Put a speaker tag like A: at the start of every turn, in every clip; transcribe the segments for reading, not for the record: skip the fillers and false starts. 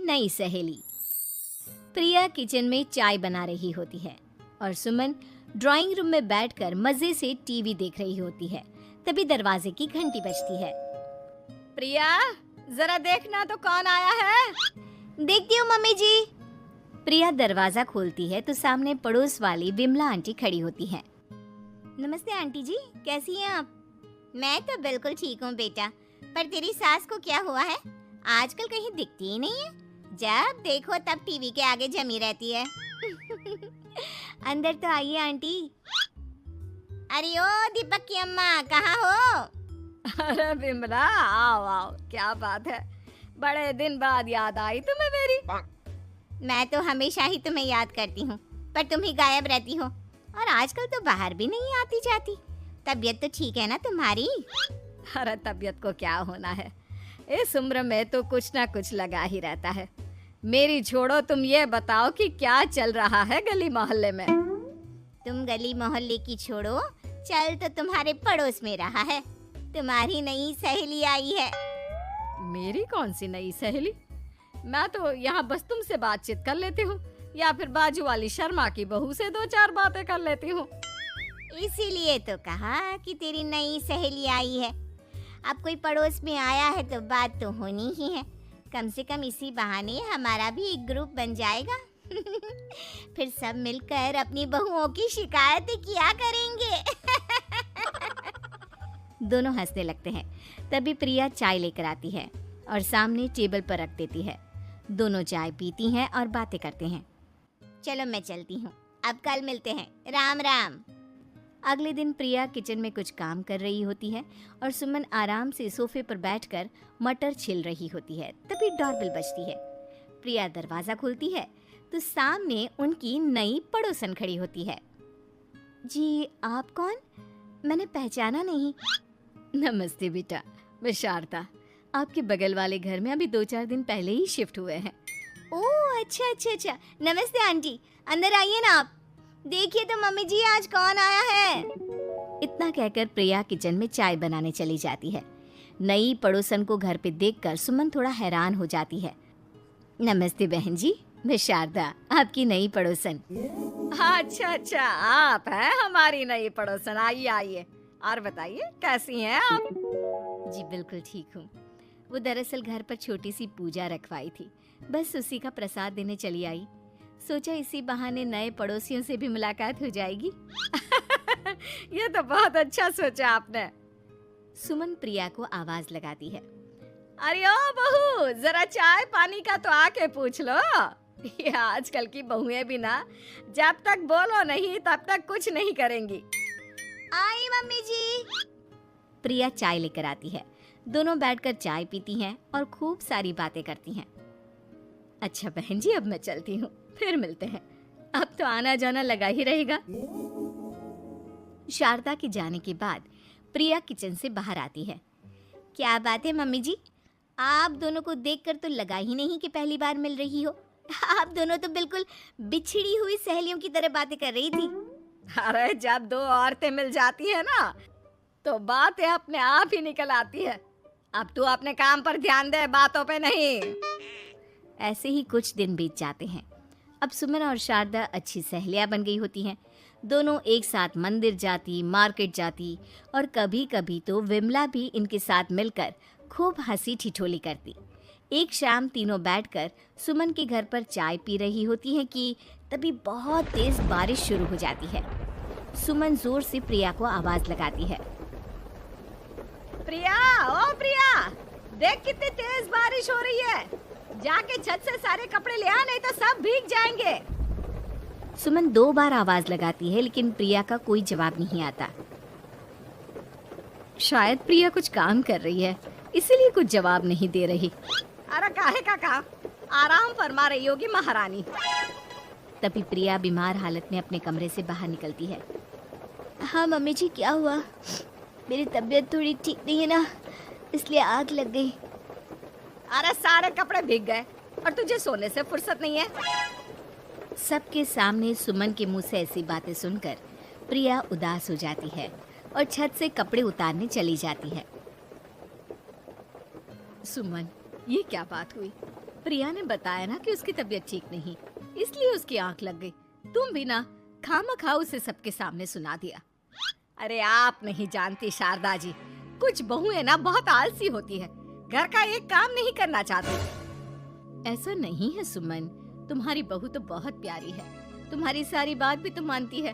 A: नई सहेली। प्रिया किचन में चाय बना रही होती है और सुमन ड्राइंग रूम में बैठकर मजे से टीवी देख रही होती है। तभी दरवाजे की घंटी बजती है। प्रिया, जरा देखना तो कौन आया है। देखती हूँ मम्मी जी। प्रिया दरवाजा खोलती है तो सामने पड़ोस वाली विमला आंटी खड़ी होती है। नमस्ते आंटी जी, कैसी हैं आप? मैं तो बिल्कुल ठीक हूँ बेटा, पर तेरी सास को क्या हुआ है? आजकल कहीं दिखती ही नहीं है। जब देखो तब टीवी के आगे जमी रहती है। अंदर तो आइए आंटी। अरे ओ दीपक की अम्मा, कहाँ हो?
B: अरे विमला, आओ आओ, क्या बात है, बड़े दिन बाद याद आई तुम्हें मेरी।
A: मैं तो हमेशा ही तुम्हें याद करती हूँ, पर तुम ही गायब रहती हो और आजकल तो बाहर भी नहीं आती जाती। तबीयत तो ठीक है ना तुम्हारी?
B: अरे तबीयत को क्या होना है, इस उम्र में तो कुछ ना कुछ लगा ही रहता है। मेरी छोड़ो, तुम ये बताओ कि क्या चल रहा है गली मोहल्ले में।
A: तुम गली मोहल्ले की छोड़ो, चल तो तुम्हारे पड़ोस में रहा है। तुम्हारी नई सहेली आई है।
B: मेरी कौन सी नई सहेली? मैं तो यहाँ बस तुमसे बातचीत कर लेती हूँ या फिर बाजू वाली शर्मा की बहू से दो चार बातें कर लेती हूँ।
A: इसीलिए तो कहा कि तेरी नई सहेली आई है। अब कोई पड़ोस में आया है तो बात तो होनी ही है। कम से कम इसी बहाने हमारा भी एक ग्रुप बन जाएगा। फिर सब मिलकर अपनी बहुओं की शिकायतें किया करेंगे। दोनों हंसने लगते हैं। तभी प्रिया चाय लेकर आती है और सामने टेबल पर रख देती है। दोनों चाय पीती हैं और बातें करते हैं। चलो मैं चलती हूँ, अब कल मिलते हैं। राम राम। अगले दिन प्रिया किचन में कुछ काम कर रही होती है और सुमन आराम से सोफे पर बैठकर मटर छिल रही होती है। तभी डोरबेल बजती है। प्रिया दरवाजा खोलती है तो सामने उनकी नई पड़ोसन खड़ी होती है। जी, आप कौन? मैंने पहचाना नहीं।
B: नमस्ते बेटा, मैं शारदा, आपके बगल वाले घर में अभी 2-4 दिन पहले ही शिफ्ट हुए हैं।
A: ओह अच्छा अच्छा अच्छा, नमस्ते आंटी, अंदर आइए ना आप। देखिए तो मम्मी जी, आज कौन आया है। इतना कहकर प्रिया किचन में चाय बनाने चली जाती है। नई पड़ोसन को घर पे देखकर सुमन थोड़ा हैरान हो जाती है। नमस्ते बहन जी, मैं शारदा, आपकी नई पड़ोसन।
B: अच्छा अच्छा, आप हैं हमारी नई पड़ोसन। आइए आइए, और बताइए कैसी हैं आप?
A: जी बिल्कुल ठीक हूँ। वो दरअसल घर पर छोटी सी पूजा रखवाई थी, बस उसी का प्रसाद देने चली आई। सोचा इसी बहाने नए पड़ोसियों से भी मुलाकात हो जाएगी।
B: ये तो बहुत अच्छा सोचा आपने।
A: सुमन प्रिया को आवाज लगाती है।
B: अरे ओ बहू, जरा चाय पानी का तो आके पूछ लो। ये आजकल की बहुएं भी ना, जब तक बोलो नहीं तब तक कुछ नहीं करेंगी।
A: आई मम्मी जी। प्रिया चाय लेकर आती है। दोनों बैठकर चाय पीती हैं और खूब सारी बातें करती हैं। अच्छा बहन जी, अब मैं चलती हूँ, फिर मिलते हैं। अब तो आना जाना लगा ही रहेगा। शारदा के जाने के बाद प्रिया किचन से बाहर आती है। क्या बात है मम्मी जी, आप दोनों को देखकर तो लगा ही नहीं कि पहली बार मिल रही हो। आप दोनों तो बिल्कुल बिछड़ी हुई सहेलियों की तरह बातें कर रही थी।
B: अरे जब दो औरतें मिल जाती है ना, तो बातें अपने आप ही निकल आती है। अब तू अपने काम पर ध्यान दे, बातों पे नहीं।
A: ऐसे ही कुछ दिन बीत जाते हैं। अब सुमन और शारदा अच्छी सहेलियां बन गई होती हैं। दोनों एक साथ मंदिर जाती, मार्केट जाती और कभी कभी तो विमला भी इनके साथ मिलकर खूब हंसी ठिठोली करती। एक शाम तीनों बैठकर सुमन के घर पर चाय पी रही होती हैं कि तभी बहुत तेज बारिश शुरू हो जाती है। सुमन जोर से प्रिया को आवाज लगाती है।
B: प्रिया, ओ प्रिया, देख कितनी तेज बारिश हो रही है। जाके छत से सारे कपड़े ले आ, नहीं तो सब भीग जाएंगे।
A: सुमन 2 बार आवाज लगाती है लेकिन प्रिया का कोई जवाब नहीं आता। शायद प्रिया कुछ काम कर रही है, इसीलिए कुछ जवाब नहीं दे रही।
B: अरे काहे का काम, आराम फरमा रही होगी महारानी।
A: तभी प्रिया बीमार हालत में अपने कमरे से बाहर निकलती है। हाँ मम्मी जी, क्या हुआ? मेरी तबीयत थोड़ी ठीक नहीं है ना, इसलिए आग लग गई।
B: अरे सारे कपड़े भीग गए और तुझे सोने से फुर्सत नहीं है।
A: सबके सामने सुमन के मुंह से ऐसी बातें सुनकर प्रिया उदास हो जाती है और छत से कपड़े उतारने चली जाती है।
B: सुमन, ये क्या बात हुई? प्रिया ने बताया ना कि उसकी तबीयत ठीक नहीं, इसलिए उसकी आंख लग गई। तुम भी ना खामखा उसे सबके सामने सुना दिया। अरे आप नहीं जानती शारदा जी, कुछ बहुएं ना बहुत आलसी होती है, घर का एक काम नहीं करना चाहती। ऐसा नहीं है सुमन, तुम्हारी बहू तो बहुत प्यारी है, तुम्हारी सारी बात भी तो मानती है।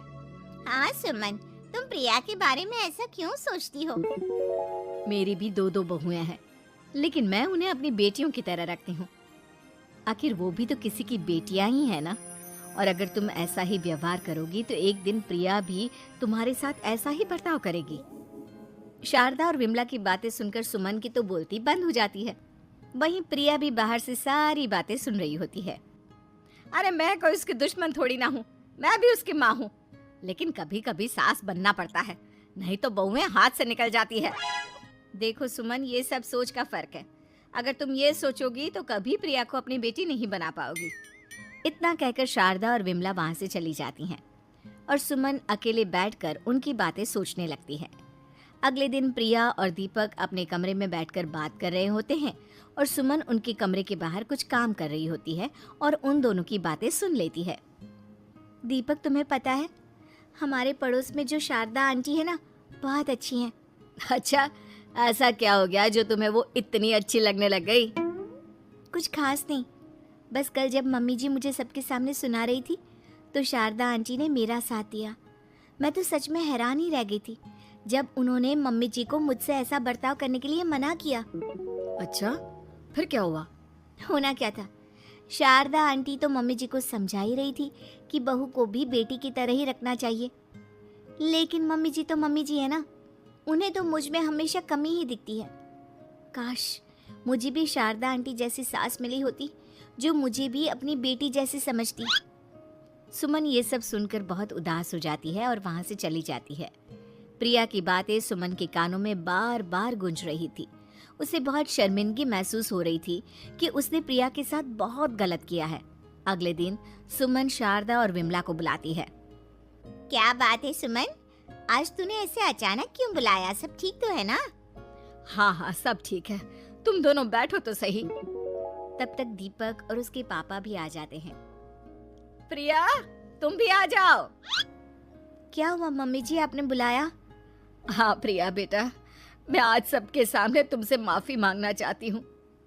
A: हाँ सुमन, तुम प्रिया के बारे में ऐसा क्यों सोचती हो?
B: मेरी भी दो बहुएं हैं, लेकिन मैं उन्हें अपनी बेटियों की तरह रखती हूँ। आखिर वो भी तो किसी की बेटियां ही है ना। और अगर तुम ऐसा ही व्यवहार करोगी तो एक दिन प्रिया भी तुम्हारे साथ ऐसा ही बर्ताव करेगी। शारदा और विमला की बातें सुनकर सुमन की तो बोलती बंद हो जाती है। वहीं प्रिया भी बाहर से सारी बातें सुन रही होती है। अरे मैं कोई उसकी दुश्मन थोड़ी ना हूँ, मैं भी उसकी माँ हूँ, लेकिन कभी कभी सास बनना पड़ता है, नहीं तो बहुएं हाथ से निकल जाती है। देखो सुमन, ये सब सोच का फर्क है। अगर तुम ये सोचोगी तो कभी प्रिया को अपनी बेटी नहीं बना पाओगी। इतना कहकर शारदा और विमला वहां से चली जाती हैं और सुमन अकेले बैठकर उनकी बातें सोचने लगती है। अगले दिन प्रिया और दीपक अपने कमरे में बैठकर बात कर रहे होते हैं और सुमन उनके कमरे के बाहर कुछ काम कर रही होती है और उन दोनों की बातें सुन लेती है। दीपक, तुम्हें पता है हमारे पड़ोस में जो शारदा आंटी है ना, बहुत अच्छी हैं। अच्छा, ऐसा क्या हो गया जो तुम्हें वो इतनी अच्छी लगने लग गई? कुछ खास नहीं, बस कल जब मम्मी जी मुझे सबके सामने सुना रही थी तो शारदा आंटी ने मेरा साथ दिया। मैं तो सच में हैरान ही रह गई थी जब उन्होंने मम्मी जी को मुझसे ऐसा बर्ताव करने के लिए मना किया। अच्छा, फिर क्या हुआ? होना क्या था, शारदा आंटी तो मम्मी जी को समझा ही रही थी कि बहू को भी बेटी की तरह ही रखना चाहिए, लेकिन मम्मी जी तो मम्मी जी है ना, उन्हें तो मुझ में हमेशा कमी ही दिखती है। काश मुझे भी शारदा आंटी जैसी सास मिली होती जो मुझे भी अपनी बेटी जैसी समझती। सुमन ये सब सुनकर बहुत उदास हो जाती है और वहां से चली जाती है। प्रिया की बातें सुमन के कानों में बार बार गूंज रही थी। उसे बहुत शर्मिंदगी महसूस हो रही थी कि उसने प्रिया के साथ बहुत गलत किया है। अगले दिन सुमन शारदा और विमला को बुलाती है।
A: क्या बात है सुमन, आज तूने ऐसे अचानक क्यों बुलाया? सब ठीक तो है ना?
B: हाँ हाँ, सब ठीक है, तुम दोनों बैठो तो सही। तब तक दीपक और उसके पापा भी आ जाते हैं। प्रिया, तुम भी आ जाओ।
A: क्या हुआ मम्मी जी, आपने बुलाया?
B: हाँ प्रिया बेटा, मैं आज सबके सामने तुमसे माफी मांगना चाहती हूँ।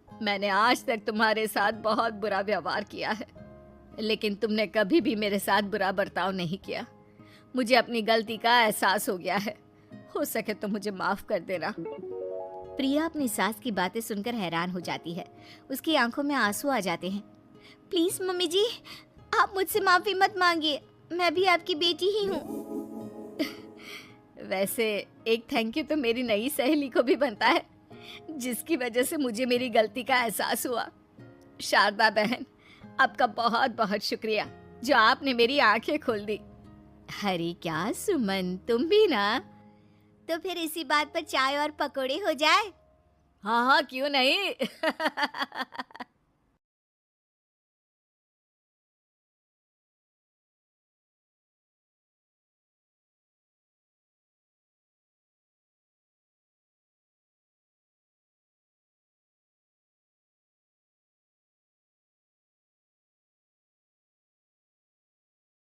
B: मैंने आज तक तुम्हारे साथ बहुत बुरा व्यवहार किया है, लेकिन तुमने कभी भी मेरे साथ बुरा बर्ताव नहीं किया। मुझे अपनी गलती का एहसास हो गया है, हो सके तो मुझे माफ कर देना। प्रिया अपनी सास की बातें सुनकर हैरान हो जाती है। उसकी आंखों में आंसू आ जाते हैं।
A: प्लीज मम्मी जी, आप मुझसे माफी मत मांगिए, मैं भी आपकी बेटी ही हूँ।
B: वैसे एक थैंक यू तो मेरी नई सहेली को भी बनता है, जिसकी वजह से मुझे मेरी गलती का एहसास हुआ। शारदा बहन, आपका बहुत बहुत शुक्रिया जो आपने मेरी आंखें खोल दी। अरे क्या सुमन, तुम भी ना?
A: तो फिर इसी बात पर चाय और पकोड़े हो जाए?
B: हाँ हाँ, क्यों नहीं।